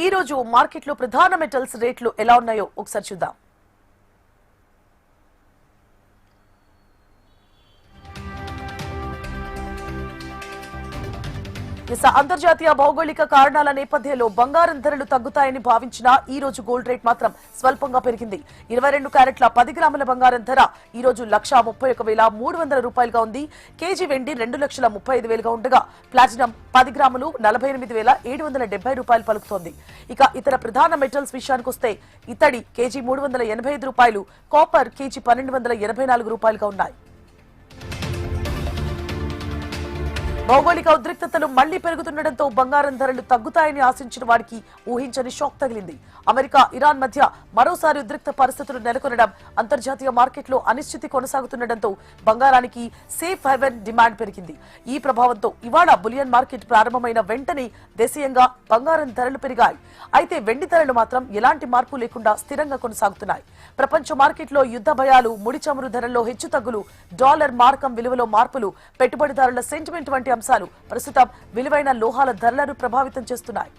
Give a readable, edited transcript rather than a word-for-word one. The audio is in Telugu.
ఈ రోజు మార్కెట్లో ప్రధాన మెటల్స్ రేట్లు ఎలా ఉన్నాయో ఒకసారి చూద్దాం. అంతర్జాతీయ భౌగోళిక కారణాల నేపథ్యంలో బంగారం ధరలు తగ్గుతాయని భావించిన ఈ రోజు గోల్డ్ రేట్ మాత్రం స్వల్పంగా పెరిగింది. 22 క్యారెట్ల 10 గ్రాముల బంగారం ధర ఈ రోజు 1,31,300 రూపాయలుగా ఉంది. కేజీ వెండి 2,35,000గా ఉండగా ప్లాటినం 10 గ్రాములు 48,770 రూపాయలు పలుకుతోంది. ఇక ఇతర ప్రధాన మెటల్స్ విషయానికి వస్తే ఇత్తడి కేజీ 385 రూపాయలు, కాపర్ కేజీ 1,284 రూపాయలుగా ఉన్నాయి. భౌగోళిక ఉద్రిక్తతలు మళ్లీ పెరుగుతుండటంతో బంగారం ధరలు తగ్గుతాయని ఆశించిన వారికి ఊహించని షాక్ తగిలింది. అమెరికా, ఇరాన్ మధ్య మరోసారి ఉద్రిక్త పరిస్థితులు నెలకొనడం, అంతర్జాతీయ మార్కెట్లో అనిశ్చితి కొనసాగుతుండటంతో బంగారానికి సేఫ్ హెవెన్ డిమాండ్ పెరిగింది. ఈ ప్రభావంతో ఇవాళ బులియన్ మార్కెట్ ప్రారంభమైన వెంటనే దేశీయంగా బంగారం ధరలు పెరిగాయి. అయితే వెండి ధరలు మాత్రం ఎలాంటి మార్పు లేకుండా స్థిరంగా కొనసాగుతున్నాయి. ప్రపంచ మార్కెట్లో యుద్ధ భయాలు, ముడి చమురు ధరల్లో హెచ్చుతగ్గులు, డాలర్ మార్కం విలువలో మార్పులు, పెట్టుబడిదారుల సెంటిమెంట్ వంటి అంశాలు ప్రస్తుతం విలువైన లోహాల ధరలను ప్రభావితం చేస్తున్నాయి.